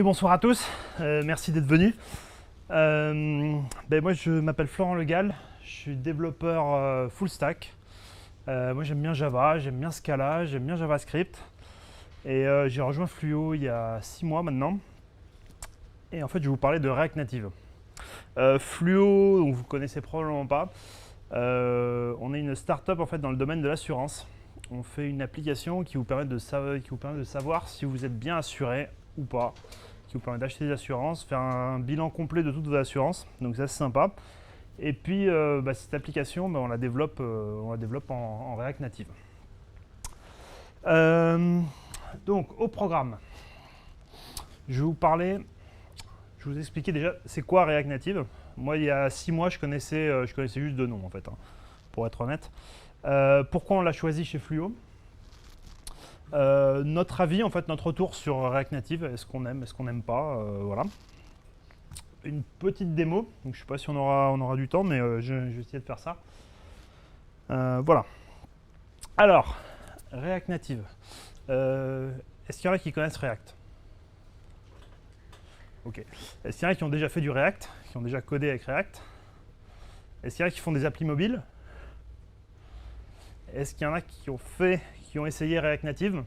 Bonsoir à tous, merci d'être venus. Moi je m'appelle Florent Le Gall, je suis développeur full stack. Moi j'aime bien Java, j'aime bien Scala, j'aime bien JavaScript. Et j'ai rejoint Fluo il y a 6 mois maintenant. Et en fait je vais vous parler de React Native. Fluo, donc vous ne connaissez probablement pas, on est une start-up en fait dans le domaine de l'assurance. On fait une application qui vous permet de savoir si vous êtes bien assuré ou pas, qui vous permet d'acheter des assurances, faire un bilan complet de toutes vos assurances, donc ça c'est sympa. Et puis cette application, on la développe en React Native. Donc au programme, je vais vous expliquer déjà c'est quoi React Native. Moi il y a 6 mois je connaissais juste deux noms en fait, pour être honnête. Pourquoi on l'a choisi chez Fluo? Notre avis, en fait, notre retour sur React Native, est-ce qu'on aime, est-ce qu'on n'aime pas, voilà. Une petite démo, donc je ne sais pas si on aura du temps, mais je vais essayer de faire ça. Voilà. Alors, React Native. Est-ce qu'il y en a qui connaissent React? Ok. Est-ce qu'il y en a qui ont déjà fait du React, qui ont déjà codé avec React? Est-ce qu'il y en a qui font des applis mobiles? Est-ce qu'il y en a qui ont essayé React Native?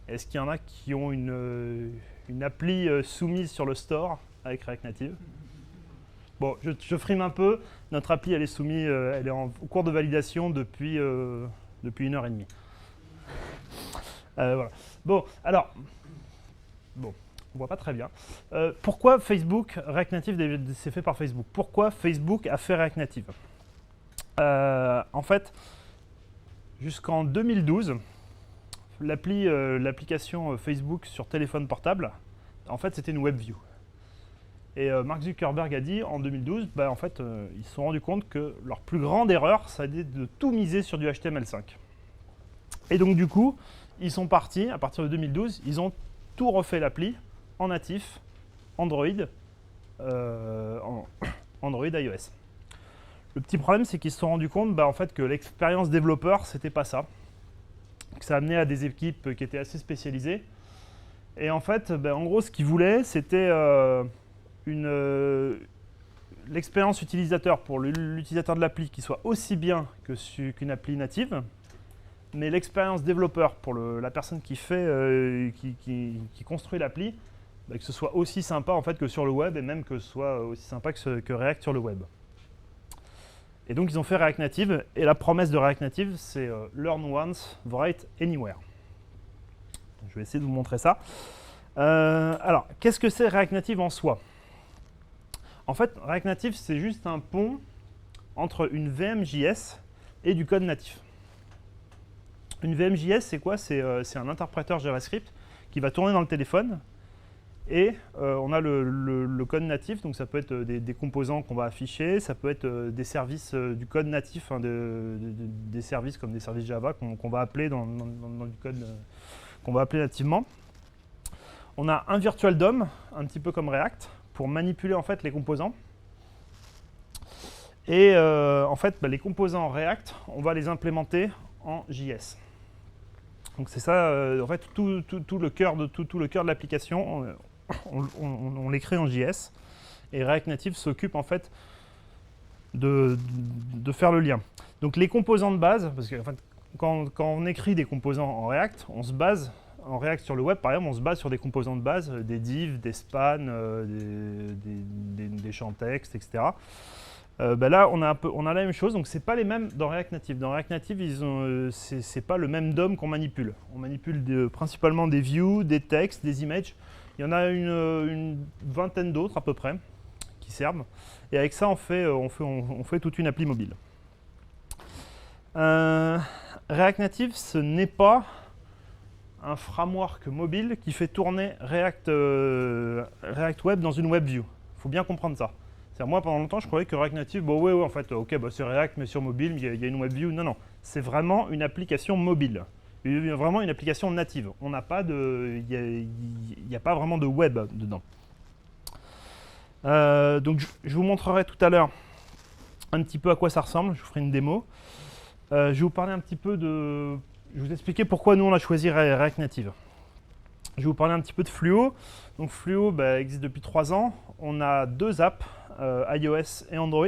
Est-ce qu'il y en a qui ont une appli soumise sur le store avec React Native? Bon, je frime un peu. Notre appli, elle est soumise, elle est en cours de validation depuis 1h30. Voilà. Bon, alors, on voit pas très bien. Pourquoi Facebook, React Native, c'est fait par Facebook? Pourquoi Facebook a fait React Native? En fait, jusqu'en 2012, l'application Facebook sur téléphone portable, en fait, c'était une WebView. Et Mark Zuckerberg a dit en 2012, ils se sont rendus compte que leur plus grande erreur, ça a été de tout miser sur du HTML5. Et donc du coup, ils sont partis, à partir de 2012, ils ont tout refait l'appli en natif, Android iOS. Le petit problème, c'est qu'ils se sont rendus compte que l'expérience développeur, c'était pas ça. Que ça amenait à des équipes qui étaient assez spécialisées. Et en fait, en gros, ce qu'ils voulaient, c'était l'expérience utilisateur pour l'utilisateur de l'appli qui soit aussi bien qu'une appli native, mais l'expérience développeur pour la personne qui construit l'appli, que ce soit aussi sympa en fait que sur le web et même que ce soit aussi sympa que React sur le web. Et donc ils ont fait React Native, et la promesse de React Native, c'est Learn once, write anywhere. Je vais essayer de vous montrer ça. Alors, qu'est-ce que c'est React Native en soi? En fait, React Native, c'est juste un pont entre une VM.js et du code natif. Une VM.js, c'est quoi? C'est un interpréteur JavaScript qui va tourner dans le téléphone. Et on a le code natif, donc ça peut être des composants qu'on va afficher, ça peut être des services du code natif, des services comme des services Java qu'on va appeler dans du code qu'on va appeler nativement. On a un virtual DOM, un petit peu comme React, pour manipuler en fait les composants. Et les composants en React, on va les implémenter en JS. Donc c'est ça, en fait, tout le cœur de l'application. On les crée en JS, et React Native s'occupe en fait de faire le lien. Donc les composants de base, parce que en fait, quand on écrit des composants en React, on se base en React sur le web, par exemple, on se base sur des composants de base, des divs, des spans, des champs texte, etc. Là, on a la même chose, donc c'est pas les mêmes dans React Native. Dans React Native, c'est pas le même DOM qu'on manipule. On manipule principalement des views, des textes, des images. Il y en a une vingtaine d'autres à peu près qui servent. Et avec ça, on fait toute une appli mobile. React Native, ce n'est pas un framework mobile qui fait tourner React Web dans une WebView. Il faut bien comprendre ça. Moi, pendant longtemps, je croyais que React Native, c'est React, mais sur mobile, il y a une WebView. Non, c'est vraiment une application mobile. Vraiment une application native. Il n'y a pas vraiment de web dedans. Donc, je vous montrerai tout à l'heure un petit peu à quoi ça ressemble. Je vous ferai une démo. Je vais vous parler un petit peu je vais vous expliquer pourquoi nous, on a choisi React Native. Je Je vais vous parler un petit peu de Fluo. Donc Fluo existe depuis 3 ans. On a 2 apps, iOS et Android.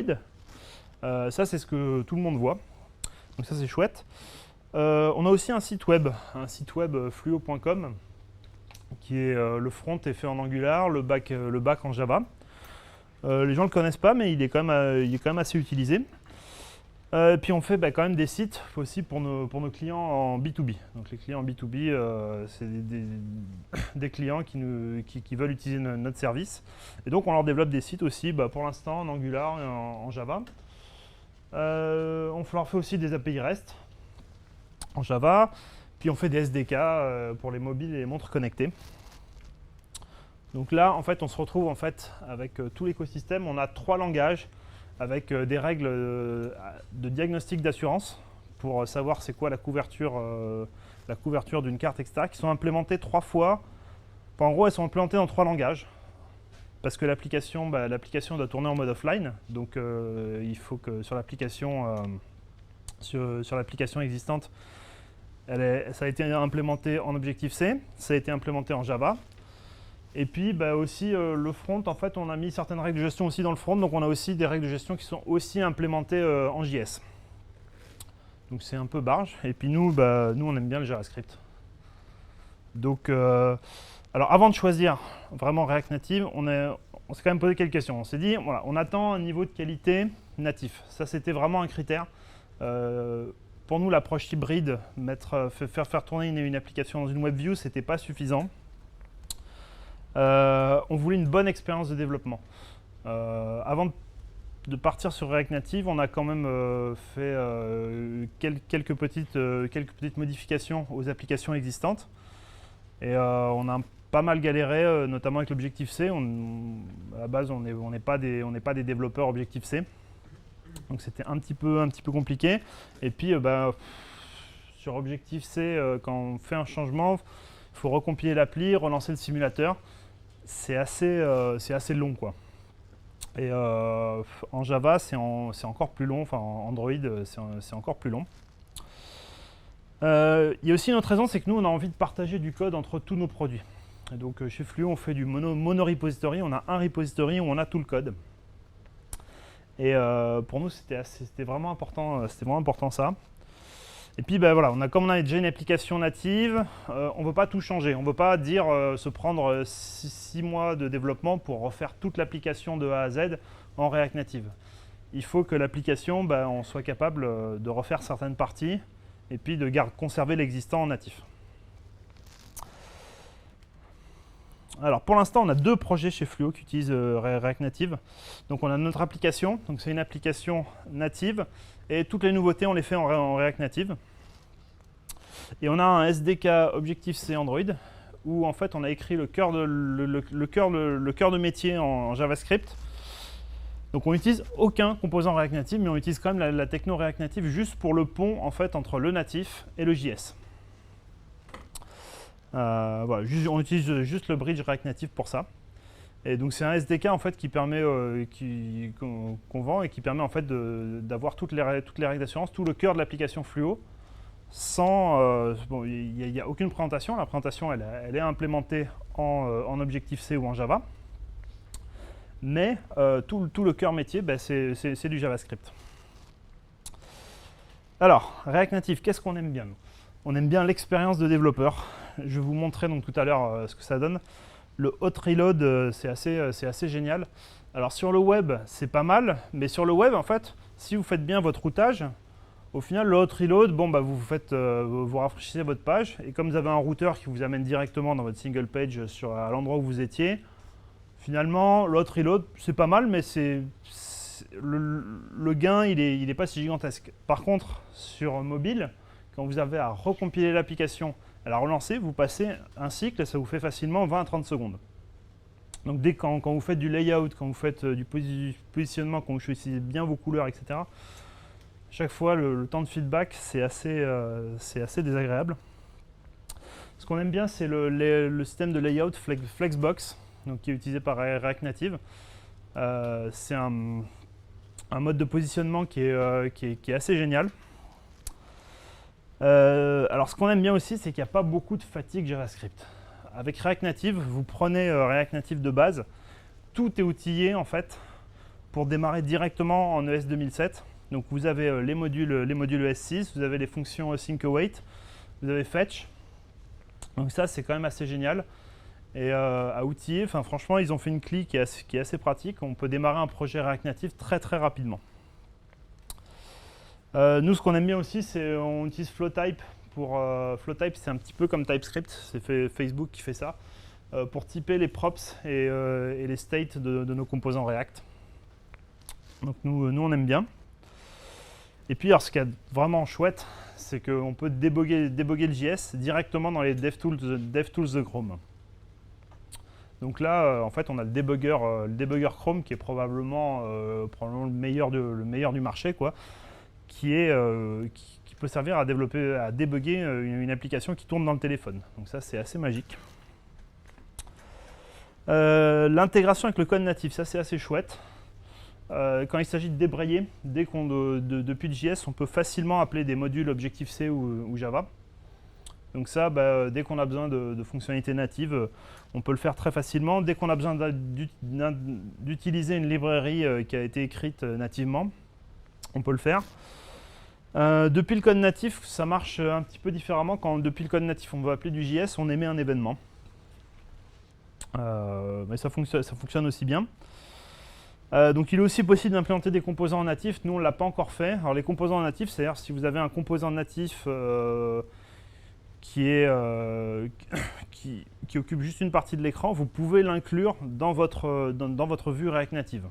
Ça, c'est ce que tout le monde voit. Donc ça, c'est chouette. On a aussi un site web fluo.com, qui est le front est fait en Angular, le back en Java. Les gens ne le connaissent pas, mais il est quand même assez utilisé. Puis on fait quand même des sites aussi pour nos clients en B2B. Donc les clients en B2B, c'est des clients qui veulent utiliser notre service. Et donc on leur développe des sites aussi, pour l'instant en Angular et en Java. On leur fait aussi des API REST en Java. Puis on fait des SDK pour les mobiles et les montres connectées. Donc là, en fait, on se retrouve avec tout l'écosystème. On a 3 langages avec des règles de diagnostic d'assurance pour savoir c'est quoi la couverture d'une carte, etc., qui sont implémentées 3 fois. En gros, elles sont implémentées dans 3 langages parce que l'application doit tourner en mode offline. Donc, il faut que sur l'application existante, ça a été implémenté en Objective-C, ça a été implémenté en Java. Et puis aussi le front, en fait, on a mis certaines règles de gestion aussi dans le front, donc on a aussi des règles de gestion qui sont aussi implémentées en JS. Donc c'est un peu barge. Et puis nous on aime bien le JavaScript. Donc, alors avant de choisir vraiment React Native, on s'est quand même posé quelques questions. On s'est dit, voilà, on attend un niveau de qualité natif. Ça, c'était vraiment un critère. Pour nous, l'approche hybride, faire tourner une application dans une WebView, c'était pas suffisant. On voulait une bonne expérience de développement. Avant de partir sur React Native, on a quand même fait quelques petites modifications aux applications existantes. Et on a pas mal galéré, notamment avec l'Objective-C. À la base, on n'est pas des développeurs Objective-C. Donc c'était un petit peu compliqué. Et puis sur Objective-C, quand on fait un changement, il faut recompiler l'appli, relancer le simulateur. C'est assez long, quoi. Et en Java, c'est encore plus long. Enfin, en Android, c'est encore plus long. Il y a aussi une autre raison, c'est que nous, on a envie de partager du code entre tous nos produits. Et donc, chez Fluo, on fait du mono-repository. On a un repository où on a tout le code. Et pour nous, c'était vraiment important ça. Et puis voilà, comme on a déjà une application native, on ne veut pas tout changer. On ne veut pas dire se prendre 6 mois de développement pour refaire toute l'application de A à Z en React Native. Il faut que l'application, on soit capable de refaire certaines parties et puis de conserver l'existant en natif. Alors pour l'instant, on a 2 projets chez Fluo qui utilisent React Native. Donc on a notre application, donc c'est une application native et toutes les nouveautés on les fait en React Native. Et on a un SDK Objective-C Android où en fait on a écrit le cœur de métier en JavaScript. Donc on n'utilise aucun composant React Native, mais on utilise quand même la techno React Native juste pour le pont en fait entre le natif et le JS. Voilà, on utilise juste le bridge React Native pour ça. Et donc c'est un SDK en fait qui permet qu'on vend et qui permet en fait d'avoir toutes les règles d'assurance, tout le cœur de l'application Fluo. Il n'y a aucune présentation. La présentation elle est implémentée en Objective-C ou en Java. Mais tout le cœur métier, c'est du JavaScript. Alors, React Native, qu'est-ce qu'on aime bien? On aime bien l'expérience de développeur. Je vais vous montrer donc tout à l'heure ce que ça donne. Le hot reload, c'est assez génial. Alors sur le web, c'est pas mal, mais sur le web, en fait, si vous faites bien votre routage, au final, le hot reload, vous rafraîchissez votre page, et comme vous avez un routeur qui vous amène directement dans votre single page à l'endroit où vous étiez, finalement, le hot reload, c'est pas mal, mais le gain, il est pas si gigantesque. Par contre, sur mobile, quand vous avez à recompiler l'application, à la relancer, vous passez un cycle et ça vous fait facilement 20 à 30 secondes. Donc quand vous faites du layout, quand vous faites du positionnement, quand vous choisissez bien vos couleurs, etc., chaque fois le temps de feedback, c'est assez désagréable. Ce qu'on aime bien, c'est le système de layout Flexbox, donc, qui est utilisé par React Native. C'est un mode de positionnement qui est assez génial. Alors ce qu'on aime bien aussi, c'est qu'il n'y a pas beaucoup de fatigue JavaScript. avec React Native, vous prenez React Native de base, tout est outillé en fait pour démarrer directement en ES 2007. Donc vous avez les modules ES6, vous avez les fonctions sync await, vous avez fetch. Donc ça c'est quand même assez génial. Et à outiller, franchement ils ont fait une CLI qui est assez pratique. On peut démarrer un projet React Native très très rapidement. Nous ce qu'on aime bien aussi c'est on utilise Flowtype. Flowtype c'est un petit peu comme TypeScript, c'est Facebook qui fait ça, pour typer les props et les states de nos composants React. Donc nous on aime bien. Et puis alors ce qui est vraiment chouette, c'est qu'on peut déboguer le JS directement dans les DevTools de Chrome. Donc là, en fait, on a le debugger Chrome qui est probablement le meilleur du marché, quoi, qui peut servir à débugger une application qui tourne dans le téléphone. Donc ça, c'est assez magique. L'intégration avec le code natif, ça c'est assez chouette. Quand il s'agit de débrayer, depuis le JS, on peut facilement appeler des modules Objective-C ou Java. Donc ça, dès qu'on a besoin de fonctionnalités natives, on peut le faire très facilement. Dès qu'on a besoin d'utiliser une librairie qui a été écrite nativement, on peut le faire. Depuis le code natif, ça marche un petit peu différemment. Quand depuis le code natif, on veut appeler du JS, on émet un événement. Mais ça fonctionne aussi bien. Donc il est aussi possible d'implémenter des composants natifs. Nous, on ne l'a pas encore fait. Alors les composants natifs, c'est-à-dire si vous avez un composant natif qui occupe juste une partie de l'écran, vous pouvez l'inclure dans votre vue React Native.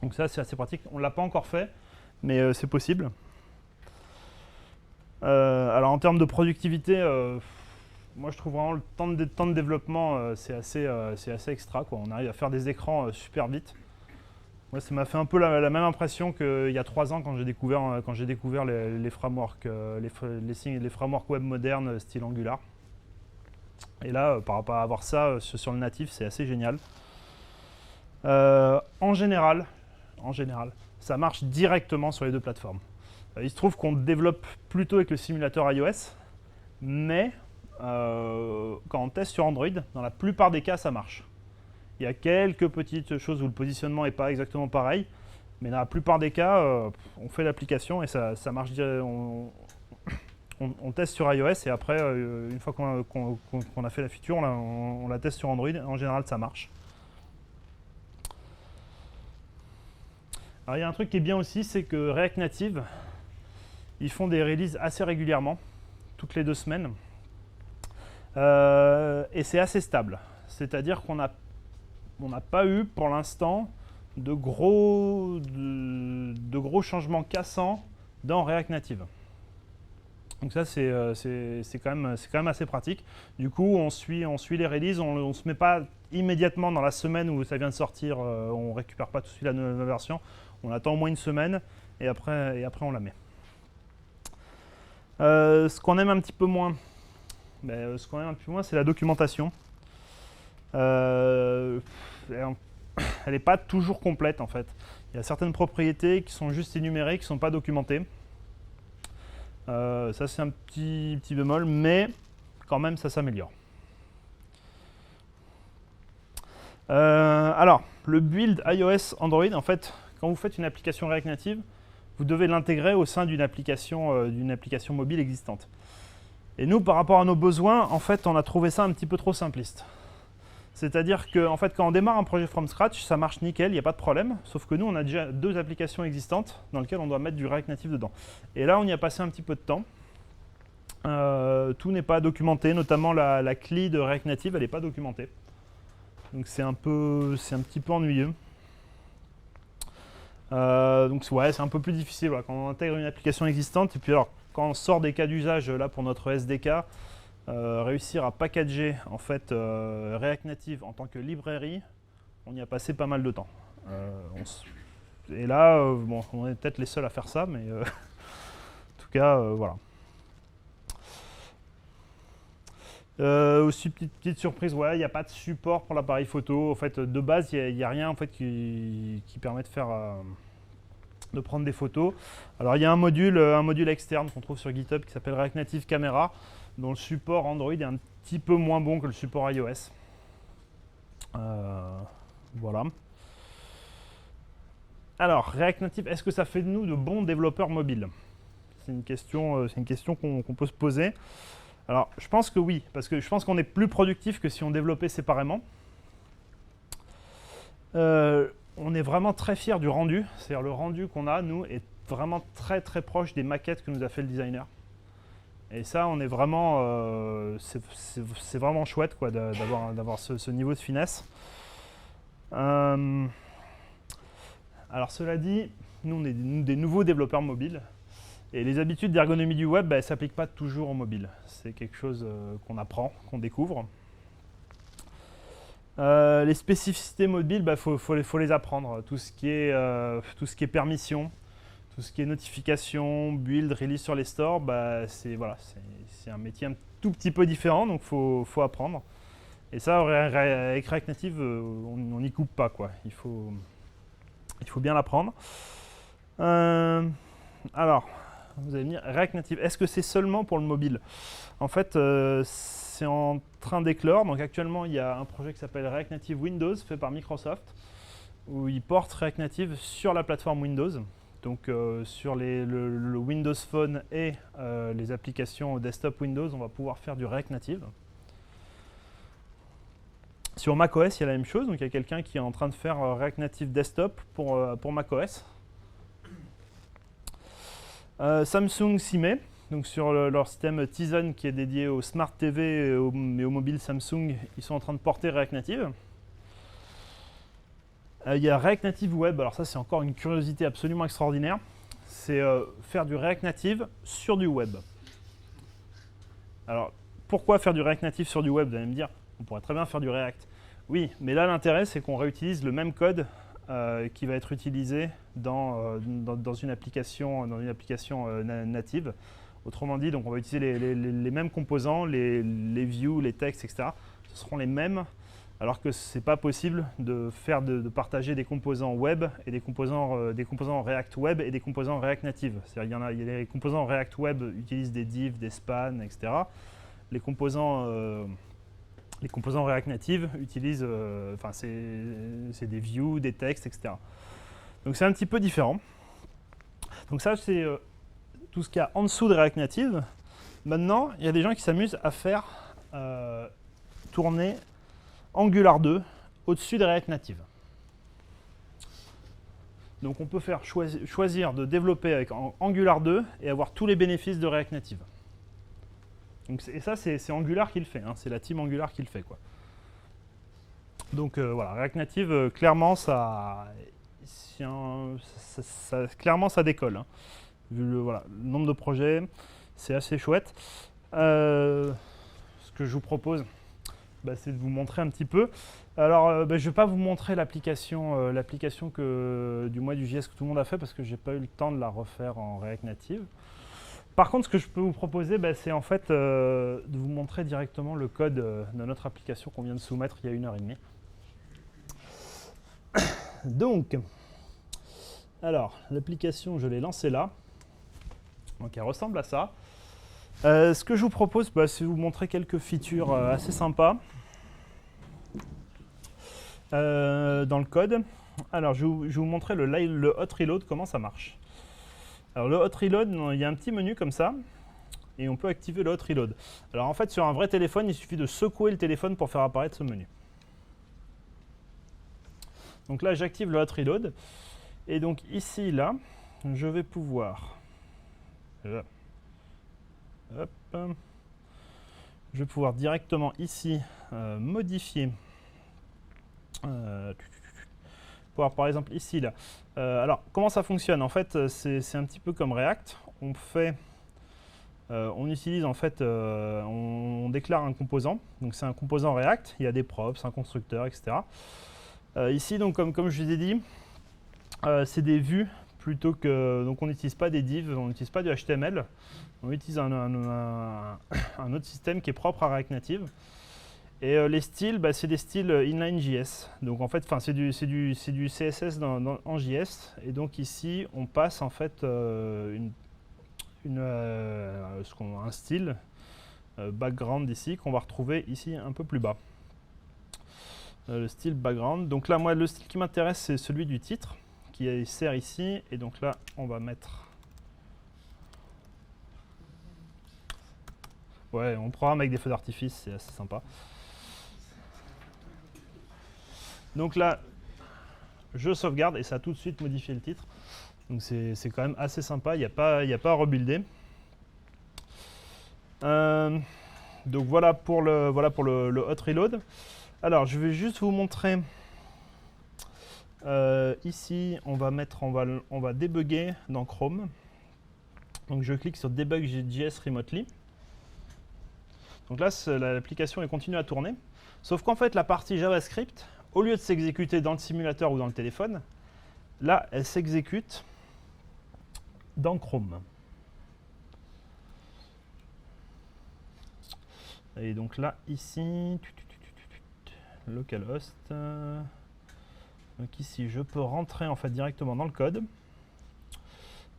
Donc ça, c'est assez pratique. On ne l'a pas encore fait, mais c'est possible. Alors en termes de productivité, moi je trouve vraiment le temps de développement, c'est assez extra, quoi. On arrive à faire des écrans super vite. Moi, ça m'a fait un peu la même impression qu'il y a 3 ans quand j'ai découvert les frameworks, les frameworks web modernes style Angular. Et là, par rapport à avoir ça sur le natif, c'est assez génial. En général, ça marche directement sur les deux plateformes. Il se trouve qu'on développe plutôt avec le simulateur iOS, mais quand on teste sur Android, dans la plupart des cas, ça marche. Il y a quelques petites choses où le positionnement n'est pas exactement pareil, mais dans la plupart des cas, on fait l'application et ça marche. On teste sur iOS et après, une fois qu'on a fait la feature, on la teste sur Android. En général, ça marche. Alors, il y a un truc qui est bien aussi, c'est que React Native, ils font des releases assez régulièrement, toutes les 2 semaines. Et c'est assez stable. C'est-à-dire qu'on n'a pas eu pour l'instant de gros changements cassants dans React Native. Donc ça c'est quand même assez pratique. Du coup on suit les releases, on ne se met pas immédiatement dans la semaine où ça vient de sortir, on ne récupère pas tout de suite la nouvelle version, on attend au moins une semaine et après on la met. Ce qu'on aime un petit peu moins, c'est la documentation. Elle n'est pas toujours complète en fait. Il y a certaines propriétés qui sont juste énumérées, qui ne sont pas documentées. Ça c'est un petit bémol, mais quand même ça s'améliore. Alors, le build iOS Android, en fait, quand vous faites une application React Native, vous devez l'intégrer au sein d'une application mobile existante. Et nous, par rapport à nos besoins, en fait, on a trouvé ça un petit peu trop simpliste. C'est-à-dire que en fait, quand on démarre un projet from scratch, ça marche nickel, il n'y a pas de problème. Sauf que nous, on a déjà 2 applications existantes dans lesquelles on doit mettre du React Native dedans. Et là, on y a passé un petit peu de temps. Tout n'est pas documenté, notamment la CLI de React Native, elle n'est pas documentée. Donc c'est un petit peu ennuyeux. Donc ouais, c'est un peu plus difficile voilà, quand on intègre une application existante. Et puis alors, quand on sort des cas d'usage là pour notre SDK, réussir à packager en fait React Native en tant que librairie, on y a passé pas mal de temps. Et là, bon, on est peut-être les seuls à faire ça, mais en tout cas, voilà. Aussi petite surprise, ouais, il n'y a pas de support pour l'appareil photo. En fait, de base, il n'y a rien en fait qui permet de prendre des photos. Alors, il y a un module externe qu'on trouve sur GitHub qui s'appelle React Native Camera, dont le support Android est un petit peu moins bon que le support iOS. Voilà. Alors, React Native, est-ce que ça fait de nous de bons développeurs mobiles? C'est une question qu'on peut se poser. Alors, je pense que oui, parce que je pense qu'on est plus productif que si on développait séparément. On est vraiment très fiers du rendu. C'est-à-dire le rendu qu'on a, nous, est vraiment très très proche des maquettes que nous a fait le designer. Et ça, on est vraiment, c'est vraiment chouette quoi, d'avoir ce niveau de finesse. Alors cela dit, nous on est des nouveaux développeurs mobiles et les habitudes d'ergonomie du web, elles ne s'appliquent pas toujours au mobile. C'est quelque chose qu'on apprend, qu'on découvre. Les spécificités mobiles, faut les apprendre. Tout ce qui est permission, tout ce qui est notification, build, release sur les stores, c'est un métier un tout petit peu différent, donc faut apprendre. Et ça, avec React Native, on n'y coupe pas, quoi. Il faut bien l'apprendre. Alors, vous allez me dire, React Native, est-ce que c'est seulement pour le mobile? En fait, c'est en train d'éclore. Donc actuellement, il y a un projet qui s'appelle React Native Windows, fait par Microsoft, où ils portent React Native sur la plateforme Windows. Donc sur le Windows Phone et les applications desktop Windows, on va pouvoir faire du React Native. Sur macOS, il y a la même chose. Donc il y a quelqu'un qui est en train de faire React Native Desktop pour macOS. Samsung s'y met. Donc sur leur système Tizen qui est dédié aux Smart TV et aux mobiles Samsung, ils sont en train de porter React Native. Il y a React Native Web, alors ça c'est encore une curiosité absolument extraordinaire, c'est faire du React Native sur du web. Alors pourquoi faire du React Native sur du web? Vous allez me dire, on pourrait très bien faire du React. Oui, mais là l'intérêt c'est qu'on réutilise le même code qui va être utilisé dans une application native. Autrement dit, donc on va utiliser les mêmes composants, les views, les textes, etc. Ce seront les mêmes. Alors que ce n'est pas possible de partager des composants web et des composants React Web et des composants React Native. C'est-à-dire il y a les composants React Web utilisent des divs, des spans, etc. Les composants React Native utilisent, c'est des views, des textes, etc. Donc c'est un petit peu différent. Donc ça c'est tout ce qu'il y a en dessous de React Native. Maintenant, il y a des gens qui s'amusent à faire tourner Angular 2 au-dessus de React Native. Donc on peut faire choisir de développer avec Angular 2 et avoir tous les bénéfices de React Native. Donc, et ça, c'est Angular qui le fait, hein, c'est la team Angular qui le fait, quoi. Donc voilà, React Native, clairement, clairement, ça décolle. Hein. Vu le nombre de projets, c'est assez chouette. Ce que je vous propose, c'est de vous montrer un petit peu. Alors, je ne vais pas vous montrer l'application du mois du JS que tout le monde a fait parce que je n'ai pas eu le temps de la refaire en React Native. Par contre, ce que je peux vous proposer, c'est en fait de vous montrer directement le code de notre application qu'on vient de soumettre il y a 1h30. Donc, alors, l'application, je l'ai lancée là. Donc, elle ressemble à ça. Ce que je vous propose, c'est de vous montrer quelques features assez sympas dans le code. Alors, je vais vous montrer le hot reload, comment ça marche. Alors, le hot reload, il y a un petit menu comme ça, et on peut activer le hot reload. Alors, en fait, sur un vrai téléphone, il suffit de secouer le téléphone pour faire apparaître ce menu. Donc là, j'active le hot reload, et donc ici, là, je vais pouvoir... Hop. Je vais pouvoir directement ici modifier. Pouvoir par exemple ici là. Alors comment ça fonctionne? En fait, c'est un petit peu comme React. On utilise en fait, on déclare un composant. Donc c'est un composant React. Il y a des props, un constructeur, etc. Ici donc comme je vous ai dit, c'est des vues. Plutôt que, donc on n'utilise pas des divs, on n'utilise pas du HTML, on utilise un autre système qui est propre à React Native. Et les styles, c'est des styles inline.js. Donc en fait, c'est du CSS en JS. Et donc ici, on passe en fait un style background ici qu'on va retrouver ici un peu plus bas. Le style background. Donc là, moi, le style qui m'intéresse, c'est celui du titre qui sert ici. Et donc là, on va mettre... Ouais, on programme avec des feux d'artifice, c'est assez sympa. Donc là, je sauvegarde et ça a tout de suite modifié le titre. Donc c'est quand même assez sympa, il n'y a pas à rebuilder. Donc voilà pour le hot reload. Alors je vais juste vous montrer. Ici, on va débugger dans Chrome. Donc je clique sur Debug JS Remotely. Donc là, l'application continue à tourner. Sauf qu'en fait, la partie JavaScript, au lieu de s'exécuter dans le simulateur ou dans le téléphone, là, elle s'exécute dans Chrome. Et donc là, ici, localhost. Donc ici, je peux rentrer en fait directement dans le code.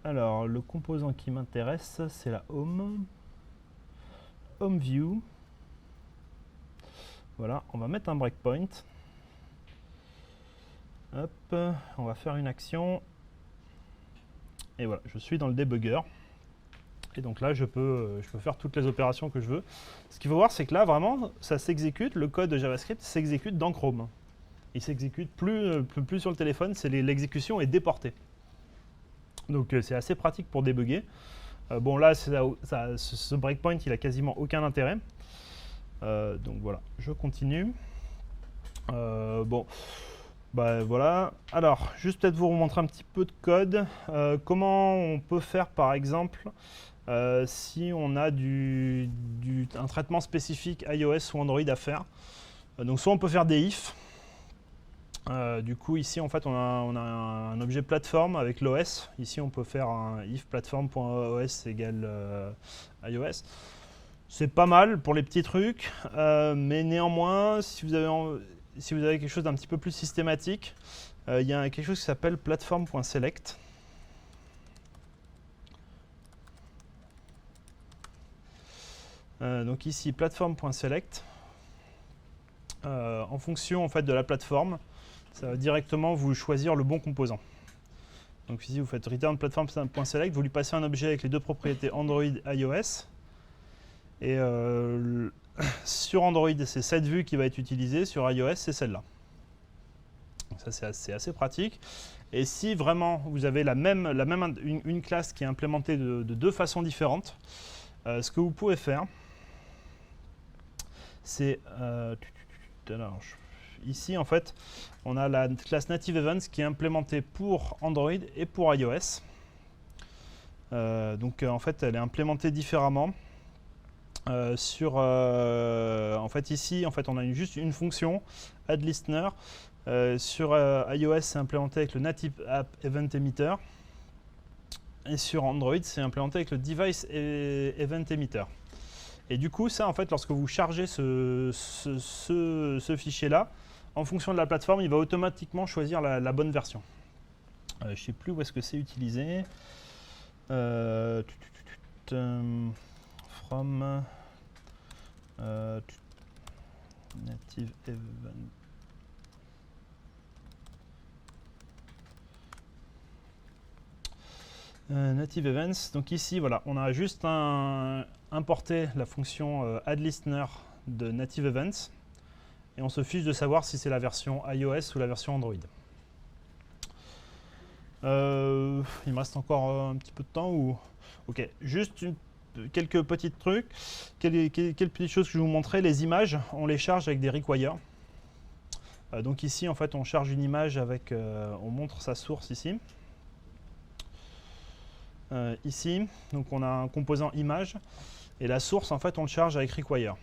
Alors, le composant qui m'intéresse, c'est la home view. Voilà, on va mettre un breakpoint. Hop, on va faire une action. Et voilà, je suis dans le debugger. Et donc là, je peux faire toutes les opérations que je veux. Ce qu'il faut voir, c'est que là, vraiment, ça s'exécute, le code de JavaScript s'exécute dans Chrome. Il s'exécute plus sur le téléphone, l'exécution est déportée. Donc c'est assez pratique pour débugger. Bon là, ce breakpoint, il a quasiment aucun intérêt. Donc voilà, je continue. Bon, bah voilà. Alors, juste peut-être vous remontrer un petit peu de code. Comment on peut faire, par exemple, si on a un traitement spécifique iOS ou Android à faire. Donc soit on peut faire des if. Du coup, ici, en fait, on a un objet plateforme avec l'OS. Ici, on peut faire un if platform.os égale iOS. C'est pas mal pour les petits trucs, mais néanmoins, si vous avez quelque chose d'un petit peu plus systématique, il y a quelque chose qui s'appelle platform.select. Donc ici, platform.select. En fonction en fait, de la plateforme, ça va directement vous choisir le bon composant. Donc ici, vous faites return platform.select, vous lui passez un objet avec les deux propriétés Android et iOS. Et sur Android, c'est cette vue qui va être utilisée, sur iOS, c'est celle-là. Ça, c'est assez pratique. Et si vraiment vous avez une classe qui est implémentée de deux façons différentes, ce que vous pouvez faire, c'est... ici, en fait, on a la classe Native Events qui est implémentée pour Android et pour iOS. Donc, en fait, elle est implémentée différemment. En fait, ici, en fait, on a juste une fonction addListener. Sur iOS, c'est implémenté avec le Native App Event Emitter. Et sur Android, c'est implémenté avec le Device Event Emitter. Et du coup, ça, en fait, lorsque vous chargez ce fichier-là, en fonction de la plateforme, il va automatiquement choisir la bonne version. Je ne sais plus où est-ce que c'est utilisé. From Native Event. Native Events. Donc ici, voilà, on a juste importé la fonction addListener de Native Events et on se fiche de savoir si c'est la version iOS ou la version Android. Il me reste encore un petit peu de temps ou... Ok, juste quelques petits trucs. Quelles petites choses que je vais vous montrer. Les images, on les charge avec des require. Donc ici, en fait, on charge une image avec... on montre sa source ici. Ici, donc on a un composant image et la source, en fait, on le charge avec require.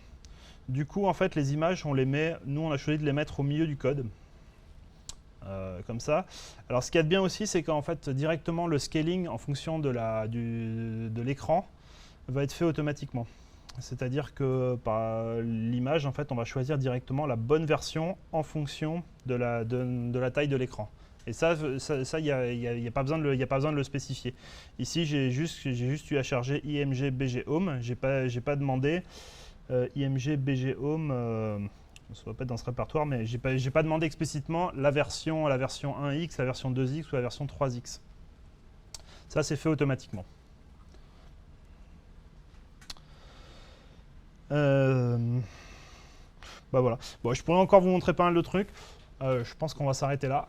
Du coup, en fait, les images, on les met... Nous, on a choisi de les mettre au milieu du code. Comme ça. Alors, ce qu'il y a de bien aussi, c'est qu'en fait, directement, le scaling en fonction de l'écran va être fait automatiquement. C'est-à-dire que par l'image, en fait, on va choisir directement la bonne version en fonction de la taille de l'écran. Et ça, il n'y a pas besoin de le spécifier. Ici, j'ai juste eu à charger img bg home. J'ai pas demandé IMG, BG Home, ça va pas être dans ce répertoire, mais j'ai pas demandé explicitement la version 1X, la version 2X ou la version 3X. Ça, c'est fait automatiquement. Bah voilà. Bon, je pourrais encore vous montrer pas mal de trucs. Je pense qu'on va s'arrêter là.